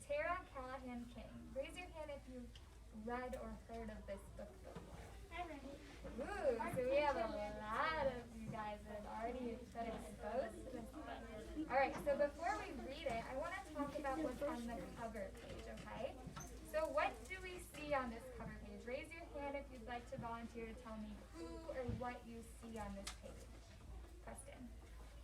Tara Callahan King. Raise your hand if you've read or heard of this book before. I read it. Ooh, so we have a lot of you guys that have already been exposed to this book. Alright, so before we read it, I want to talk about what's on the cover page, okay? So what do we see on this cover page? Raise your hand if you'd like to volunteer to tell me who or what you see on this page. Preston.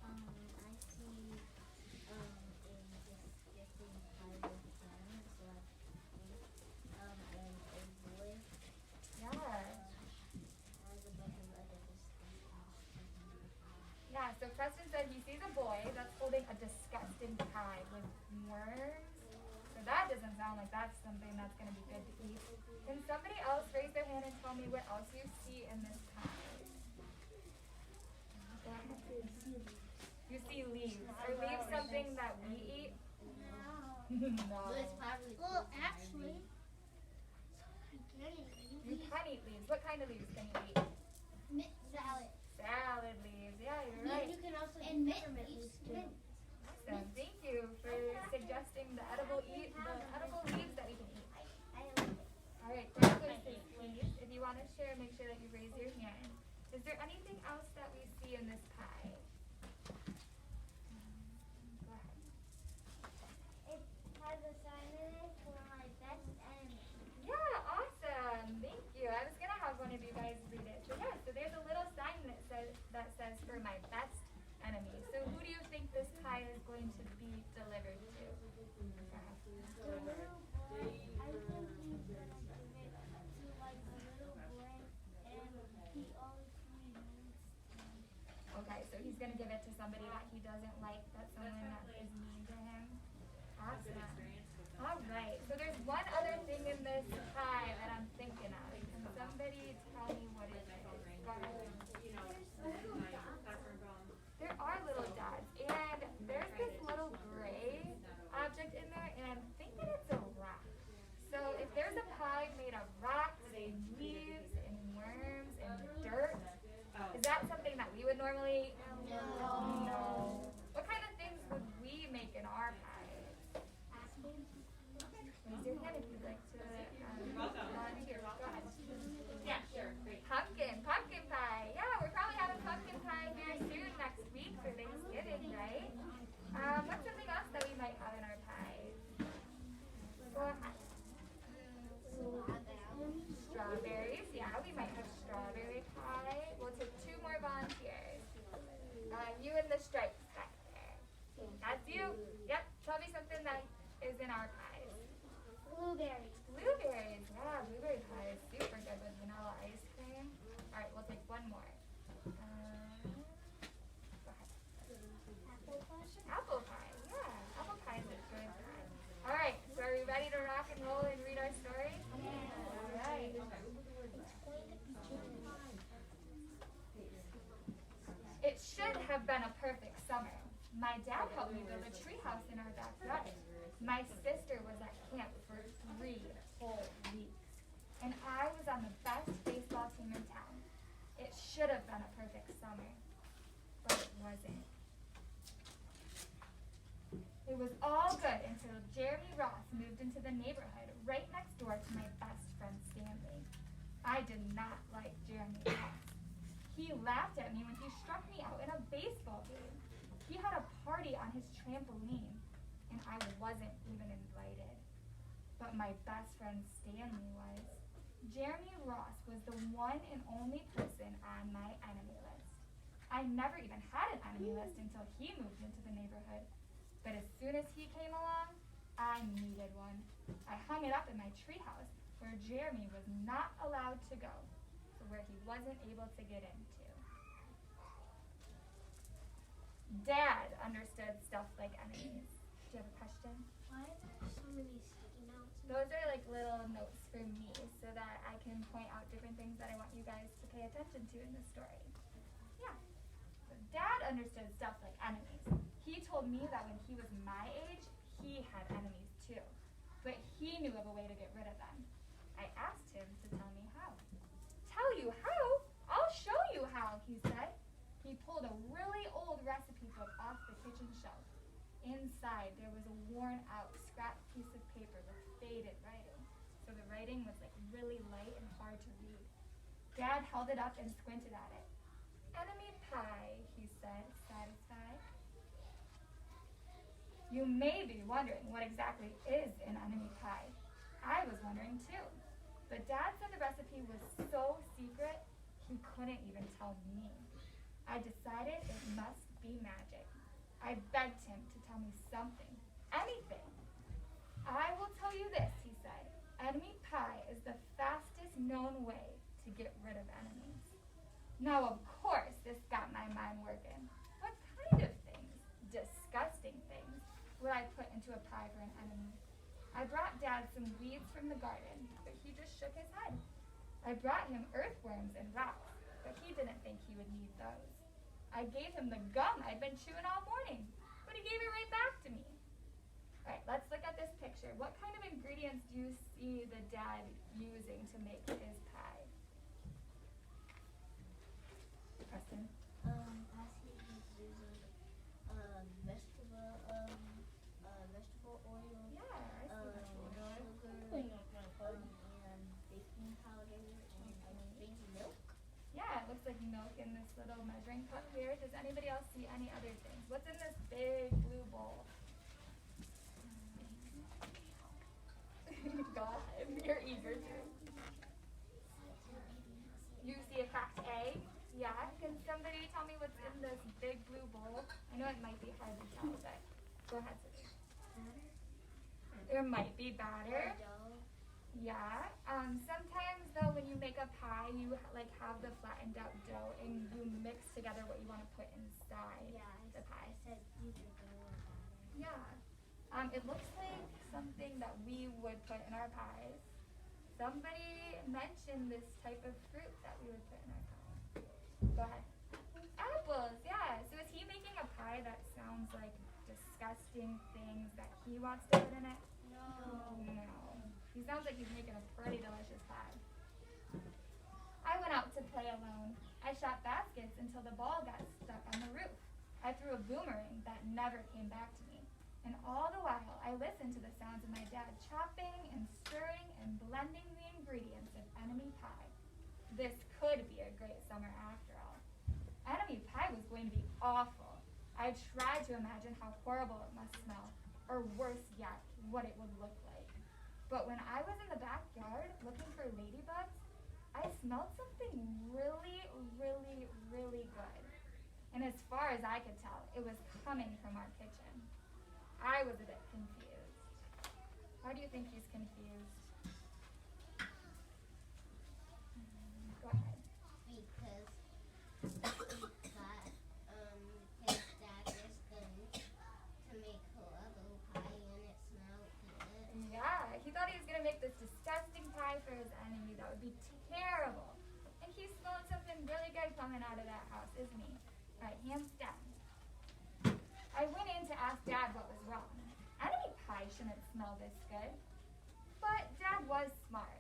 I see a disgusting pile of sand, so I think, and a boy Yeah. has a bunch of other disgusting stuff. Yeah, so Preston said he sees a boy that's holding a disgusting pie with worms. So that doesn't sound like that's something that's going to be good to eat. Can somebody else raise their hand and tell me what else you see in this pie? Go ahead. You see leaves. Are leaves something that we eat? No. But it's probably Well, actually, You can eat leaves. What kind of leaves can you eat? mint salad. Salad leaves. Yeah, you're right. You can also And mint peppermint leaves. leaves too. Mint. Awesome. Thank you for suggesting the edible leaves that we can eat. I like it. All right, congratulations, please. If you want to share, make sure that you raise your hand. Is there anything else that we see in this pie? Go ahead. It has a sign in it for my best enemy. Yeah, awesome. Thank you. I was gonna have one of you guys read it. So yeah, so there's a little sign that says for my best enemy. So who do you think this pie is going to be delivered to? The little boy, I think he's gonna give it to like a little boy, and he obviously needs Okay, so he's gonna give it to somebody that he doesn't like, that's someone that is mean to him. Awesome. All right. So there's one other thing in this pie that I'm thinking of. Can somebody tell me what it is? Go ahead. There are little dots, and there's this little gray object in there, and I'm thinking it's a rock. So if there's a pie made of rocks and leaves and worms and dirt, is that something that we would normally eat? No. What kind of things would we make in our pies? Raise your hand if you'd like to volunteer. Go ahead. Yeah, sure, great. Pumpkin pie. Yeah, we're probably having pumpkin pie here soon next week for Thanksgiving, right? What's something else that we might have in our pies? Go ahead. Strawberries. Yeah, we might have strawberry pie. We'll take 2 more volunteers. You in the stripes back there. That's you? Yep. Tell me something that is in our pies. blueberries. Blueberries. Yeah, blueberry pie is super good with vanilla ice cream. All right, we'll take one more. Go ahead. Apple pie. Apple pie. Yeah, apple pie is a good pie. All right, so are we ready to rock and roll and read our story? All right. It should have been a perfect summer. My dad helped me build a treehouse in our backyard. My sister was at camp for 3 whole weeks. And I was on the best baseball team in town. It should have been a perfect summer, but it wasn't. It was all good until Jeremy Ross moved into the neighborhood right next door to my best friend Stanley. I did not like Jeremy Ross. He laughed at me when he struck me out in a baseball game. He had a party on his trampoline, and I wasn't even invited. But my best friend Stanley was. Jeremy Ross was the one and only person on my enemy list. I never even had an enemy list until he moved into the neighborhood. But as soon as he came along, I needed one. I hung it up in my treehouse where Jeremy was not allowed to go, so where he wasn't able to get into. Dad understood stuff like enemies. Do you have a question? Why are there so many sticky notes? Those are like little notes for me so that I can point out different things that I want you guys to pay attention to in the story. Yeah. So Dad understood stuff like enemies. He told me that when he was my age, he had enemies too. But he knew of a way to get rid of them. I asked him to tell me how. Tell you how? I'll show you how, he said. He pulled a really old recipe book off the kitchen shelf. Inside, there was a worn-out scrap so the writing was like really light and hard to read. Dad held it up and squinted at it. Enemy pie, he said, satisfied. You may be wondering what exactly is an enemy pie. I was wondering too. But Dad said the recipe was so secret, he couldn't even tell me. I decided it must be magic. I begged him to tell me something, anything. I will tell you this, he said. Enemy pie is the fastest known way to get rid of enemies. Now, of course, this got my mind working. What kind of things, disgusting things, would I put into a pie for an enemy? I brought Dad some weeds from the garden, but he just shook his head. I brought him earthworms and rocks, but he didn't think he would need those. I gave him the gum I'd been chewing all morning, but he gave it right back to me. All right, let's look at this picture. What kind of ingredients do you see the dad using to make his pie? Preston? I see he's using vegetable oil. Yeah, I see vegetable oil. Sugar, and baking powder, and I think milk. Yeah, it looks like milk in this little measuring cup here. Does anybody else see any other things? What's in this big blue bowl? Go ahead, you're eager to. You see a cracked egg? Yeah, can somebody tell me what's in this big blue bowl? I know it might be hard to tell, but go ahead, Sophie. There might be batter. Yeah. Sometimes though, when you make a pie, you like have the flattened out dough and you mix together what you want to put inside the pie. I said you could go with that. Yeah. It looks like something that we would put in our pies. Somebody mentioned this type of fruit that we would put in our pie. Go ahead. Apples, yeah. So is he making a pie that sounds like disgusting things that he wants to put in it? No. He sounds like he's making a pretty delicious pie. I went out to play alone. I shot baskets until the ball got stuck on the roof. I threw a boomerang that never came back to me. And all the while, I listened to the sounds of my dad chopping and stirring and blending the ingredients of enemy pie. This could be a great summer after all. Enemy pie was going to be awful. I tried to imagine how horrible it must smell, or worse yet, what it would look like. But when I was in the backyard looking for ladybugs, I smelled something really, really, really good. And as far as I could tell, it was coming from our kitchen. I was a bit confused. Why do you think he's confused? Go ahead. Because his dad is going to make Walla pie and it smelled good. Yeah, he thought he was going to make this disgusting pie for his enemy that would be terrible. And he's smelling something really good coming out of that house, isn't he? All right, hands down. I went in to ask Dad what was wrong. Enemy pie shouldn't smell this good. But Dad was smart.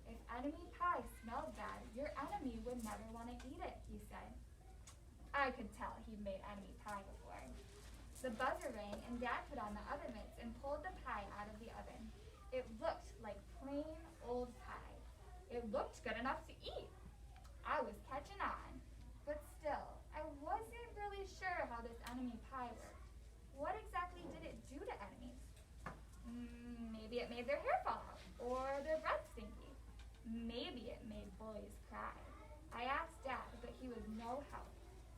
If enemy pie smelled bad, your enemy would never want to eat it, he said. I could tell he'd made enemy pie before. The buzzer rang and Dad put on the oven mitts and pulled the pie out of the oven. It looked like plain old pie. It looked good enough to eat. I was catching on. But still, I wasn't really sure how this enemy pie worked. What exactly did it do to enemies? Maybe it made their hair fall out, or their breath stinky. Maybe it made bullies cry. I asked Dad, but he was no help.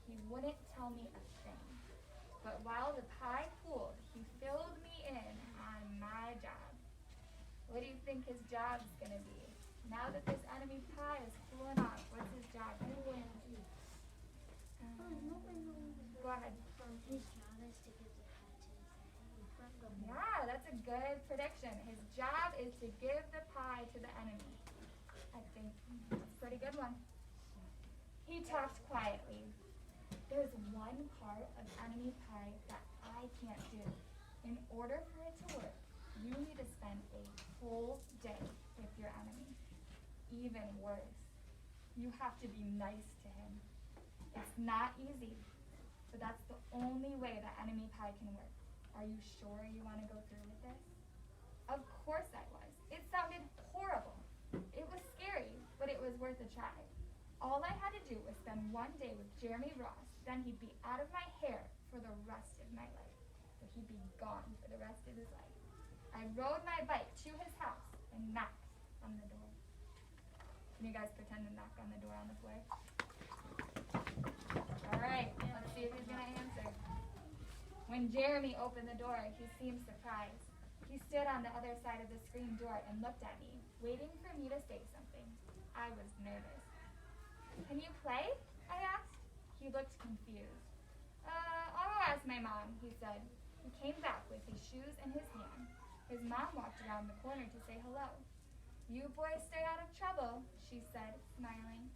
He wouldn't tell me a thing. But while the pie cooled, he filled me in on my job. What do you think his job's gonna be? Now that this enemy pie is cooling off, what's his job gonna be? Go ahead. His job is to give the pie to his enemy. Yeah, that's a good prediction. His job is to give the pie to the enemy. I think that's a pretty good one. He talked quietly. There's one part of enemy pie that I can't do. In order for it to work, you need to spend a whole day with your enemy. Even worse, you have to be nice to him. It's not easy, but that's the only way that enemy pie can work. Are you sure you want to go through with this? Of course I was. It sounded horrible. spend one day with Jeremy Ross, then he'd be out of my hair for the rest of my life. So he'd be gone for the rest of his life. I rode my bike to his house and knocked on the door. Can you guys pretend to knock on the door on the floor? All right, let's see if he's gonna answer. When Jeremy opened the door, he seemed surprised. He stood on the other side of the screen door and looked at me, waiting for me to say something. I was nervous. Can you play? I asked. He looked confused. I'll go ask my mom, he said. He came back with his shoes in his hand. His mom walked around the corner to say hello. You boys stay out of trouble, she said, smiling.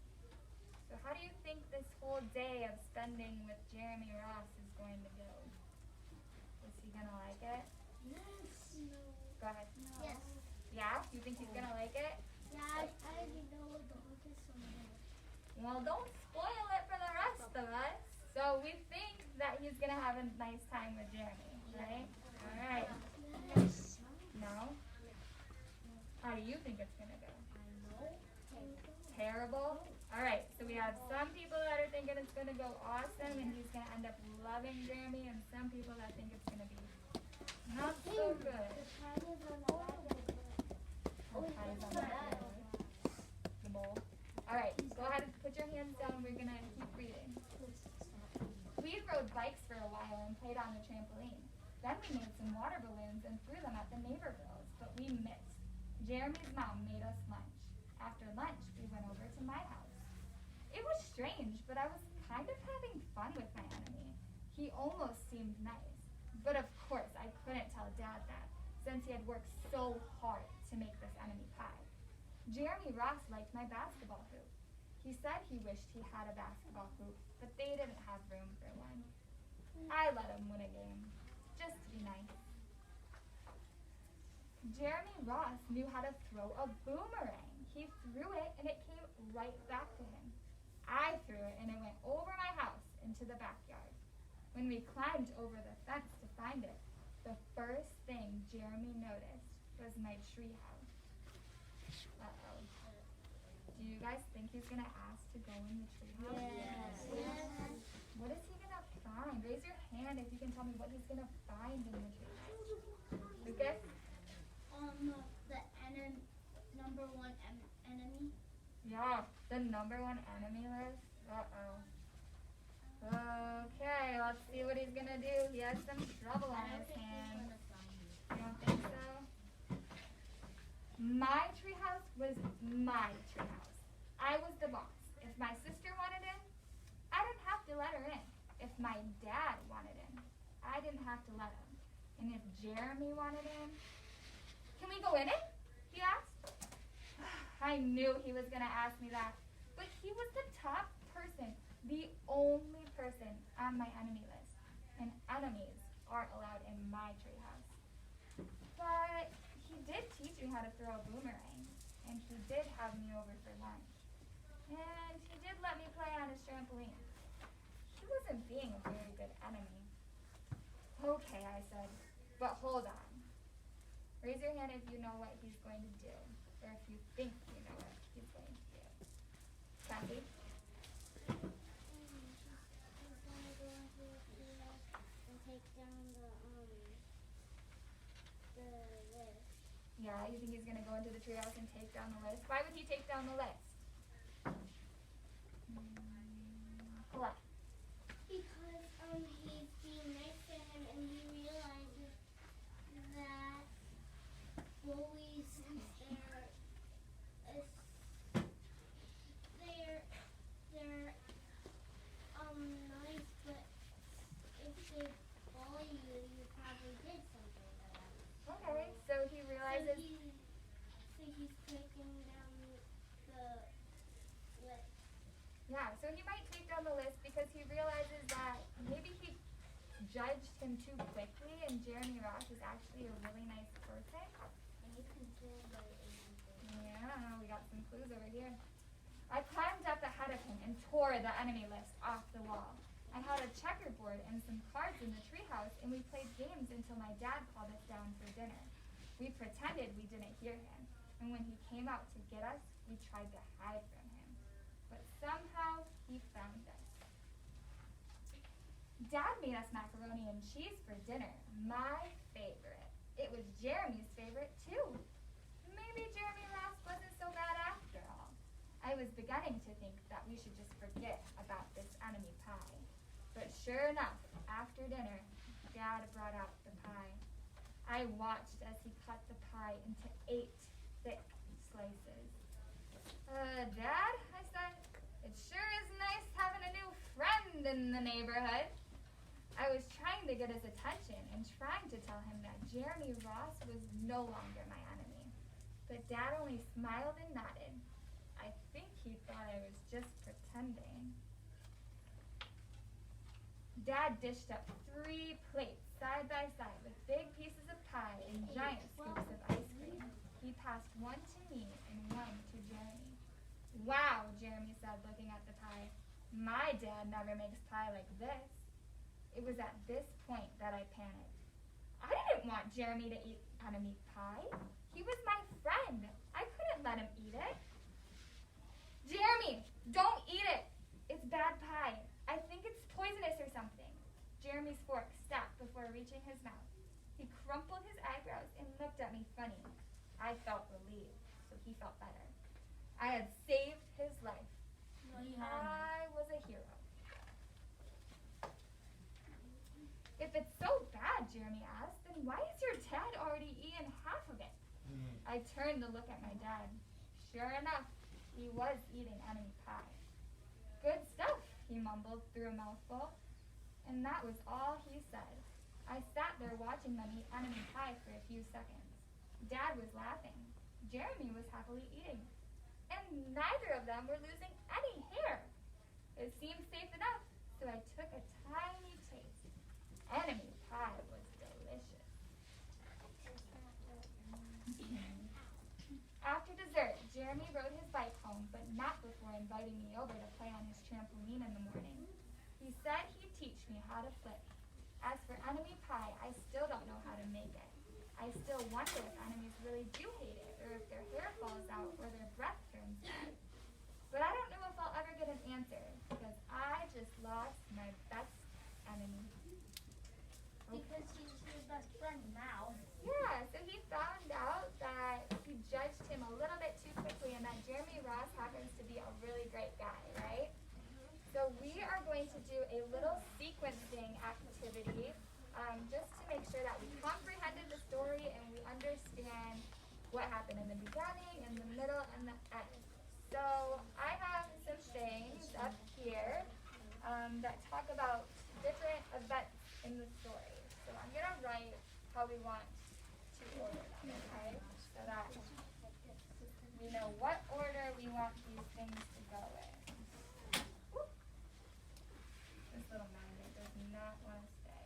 So how do you think this whole day of spending with Jeremy Ross is going to go? Is he gonna like it? Yes. No. Go ahead. No. Yes. Yeah? You think he's gonna like it? Yeah, I already know the focus on that. Well, don't spoil it for the rest of us. So we think that he's gonna have a nice time with Jeremy, right? All right. Yes. No? How do you think it's gonna go? I know. Terrible? All right, so we have some people that are thinking it's gonna go awesome and he's gonna end up loving Jeremy, and some people that think it's gonna be not so good. The time is on the bag. Oh, ties on the bag. The bowl. All right, go ahead and put your hands down. We're gonna keep reading. We rode bikes for a while and played on the trampoline. Then we made some water balloons and threw them at the neighbor girls, but we missed. Jeremy's mom made us lunch. After lunch, we went over to my house. It was strange, but I was kind of having fun with my enemy. He almost seemed nice. But of course, I couldn't tell Dad that, since he had worked so hard to make this enemy pie. Jeremy Ross liked my basketball hoop. He said he wished he had a basketball hoop, but they didn't have room for one. I let him win a game, just to be nice. Jeremy Ross knew how to throw a boomerang. He threw it and it came right back to him. I threw it and it went over my house into the backyard. When we climbed over the fence to find it, the first thing Jeremy noticed was my tree house. Uh-oh. Do you guys think he's gonna ask to go in the tree house? Yes. What is he gonna find? Raise your hand if you can tell me what he's gonna find in the tree house. Lucas? The number one enemy. Yeah, the number one enemy list. Uh-oh. Okay, let's see what he's gonna do. He has some trouble on his hands. You don't think so? My treehouse was my treehouse. I was the boss. If my sister wanted in, I didn't have to let her in. If my dad wanted in, I didn't have to let him. And if Jeremy wanted in, can we go in it? He asked. I knew he was gonna ask me that, but he was the top person, the only person on my enemy list, and enemies aren't allowed in my treehouse. But he did teach me how to throw a boomerang, and he did have me over for lunch, and he did let me play on his trampoline. He wasn't being a very good enemy. Okay, I said, but hold on. Raise your hand if you know what he's going to do, or if you think you know what he's going to do. Kathy? He's gonna go into the treehouse and take down the list. Yeah, you think he's going to go into the treehouse and take down the list? Why would he take down the list? What? Because he's being nice to him and he realizes that bullies, since they're nice, but if they bully you, you probably did something to them. Okay, so he realizes. So he's taking down the list. Yeah, so he might take down the list because he realizes that maybe he judged him too quickly, and Jeremy Ross is actually a really nice person. And you can feel very angry. Yeah, we got some clues over here. I climbed up ahead of him and tore the enemy list off the wall. I had a checkerboard and some cards in the treehouse, and we played games until my dad called us down for dinner. We pretended we didn't hear him, and when he came out to get us, we tried to hide from him. but somehow he found us. Dad made us macaroni and cheese for dinner, my favorite. It was Jeremy's favorite too. Maybe Jeremy Ross wasn't so bad after all. I was beginning to think that we should just forget about this enemy pie. But sure enough, after dinner, Dad brought out the pie. I watched as he cut the pie into 8 thick slices. Dad, I said, it sure is nice having a new friend in the neighborhood. I was trying to get his attention and trying to tell him that Jeremy Ross was no longer my enemy. But Dad only smiled and nodded. I think he thought I was just pretending. Dad dished up 3 plates side by side with big pieces of pie and giant scoops of ice cream. He passed 1 to me and 1 to Jeremy. Wow, Jeremy said, looking at the pie. My dad never makes pie like this. It was at this point that I panicked. I didn't want Jeremy to eat enemy pie. He was my friend. I couldn't let him eat it. Jeremy, don't eat it. It's bad pie. I think it's poisonous or something. Jeremy's fork stopped before reaching his mouth. He crumpled his eyebrows and looked at me funny. I felt relieved, so he felt better. I had saved his life. I was a hero. If it's so bad, Jeremy asked, then why has your dad already eaten half of it? I turned to look at my dad. Sure enough, he was eating enemy pie. Good stuff, he mumbled through a mouthful. And that was all he said. I sat there watching them eat enemy pie for a few seconds. Dad was laughing. Jeremy was happily eating. And neither of them were losing any hair. It seemed safe enough, so I took a tiny taste. Enemy pie was delicious. After dessert, Jeremy rode his bike home, but not before inviting me over to play on his trampoline in the morning. He said he'd teach me how to flip. As for enemy pie, I still don't know how to make it. I still wonder if enemies really do hate it, or if their hair falls out, or their breath turns bad. But I don't know if I'll ever get an answer, because I just lost my best enemy. Because he's your best friend now. Yeah, so he found out that he judged him a little bit too quickly and that Jeremy Ross happens to be a really great guy, right? So we are going to do a little sequencing activity just to make sure that we comprehended the story and we understand what happened in the beginning, in the middle, and the end. So I have some things up here that talk about different events in the story. So I'm going to write how we want to order them, okay? So that we know what order we want these things to go in. Whoop. This little magnet does not want to stay.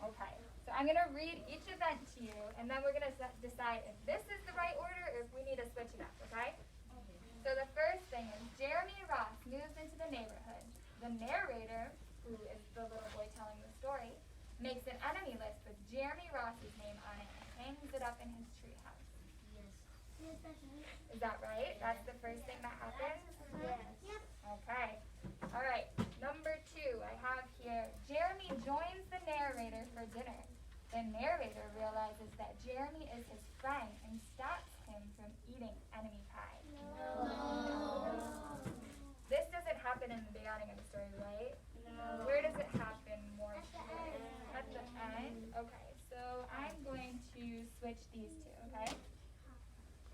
Okay, so I'm going to read each event to you, and then we're going to decide if this is the right order or if we need to switch it up, okay? So the first thing is Jeremy Ross moves into the neighborhood. The narrator, who is the little boy telling the story, makes an enemy list with Jeremy Ross's name on it and hangs it up in his treehouse. Yes, that's right. Is that right? That's the first thing that happens? Yes. Yep. Okay. All right. Number 2, I have here, Jeremy joins the narrator for dinner. The narrator realizes that Jeremy is his friend and stops him from eating enemy pie. No. This doesn't happen in the beginning of the story, right? No. Where does it happen more? At the end. At the end? Okay, so I'm going to switch these two, okay?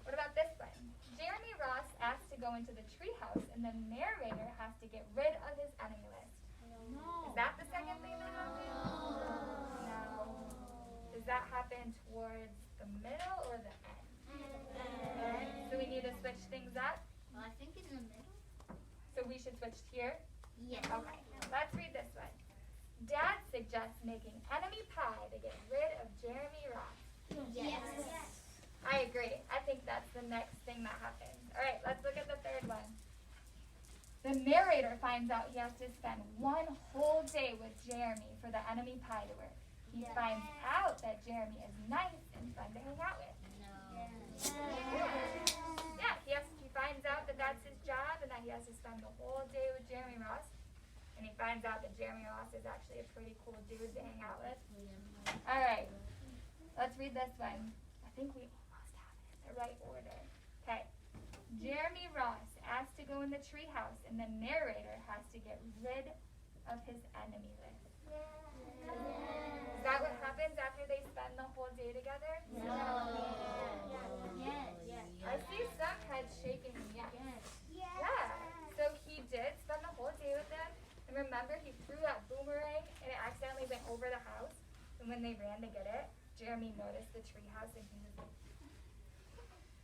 What about this one? Jeremy Ross asks to go into the treehouse, and the narrator has to get rid of his enemy list. No. Is that the second thing that happens? No. Does that happen towards the middle or the end? End. So we need to switch things up? Well, I think in the middle. So we should switch here? Yes. Okay, let's read this one. Dad suggests making enemy pie to get rid of Jeremy Ross. Yes. I agree. I think that's the next thing that happens. All right, let's look at the third one. The narrator finds out he has to spend 1 whole day with Jeremy for the enemy pie to work. He Yes. finds out that Jeremy is nice and fun to hang out with. No. Yes. Yeah. has to spend the whole day with Jeremy Ross. And he finds out that Jeremy Ross is actually a pretty cool dude to hang out with. Alright, let's read this one. I think we almost have it in the right order. Okay. Jeremy Ross asked to go in the treehouse, and the narrator has to get rid of his enemy list. Is that what happens after they spend the whole day together? I see some heads shaking yes. Yeah. So he did spend the whole day with them. And remember, he threw that boomerang and it accidentally went over the house. And when they ran to get it, Jeremy noticed the treehouse and he was like,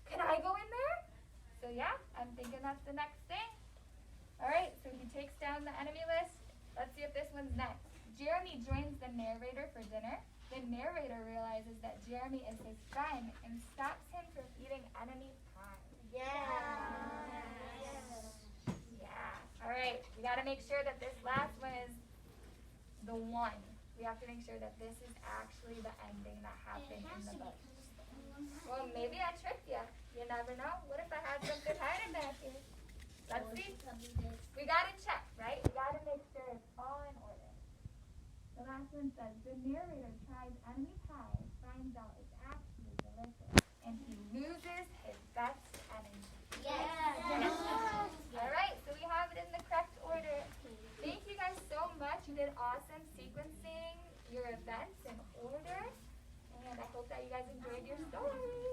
can I go in there? So yeah, I'm thinking that's the next thing. Alright, so he takes down the enemy list. Let's see if this one's next. Jeremy joins the narrator for dinner. The narrator realizes that Jeremy is his friend and stops him from eating enemy pie. Yeah. Alright, we gotta make sure that this last one is the one. We have to make sure that this is actually the ending that happened in the book. Well, maybe I tricked you. You never know. What if I had something hiding back here? Let's see. We gotta check, right? We gotta make sure it's all in order. The last one says, the narrator tries enemy pie, finds out it's actually delicious, and he loses his best enemy. Alright, so we have it in the correct order. Thank you guys so much. You did awesome sequencing your events in order. And I hope that you guys enjoyed your story.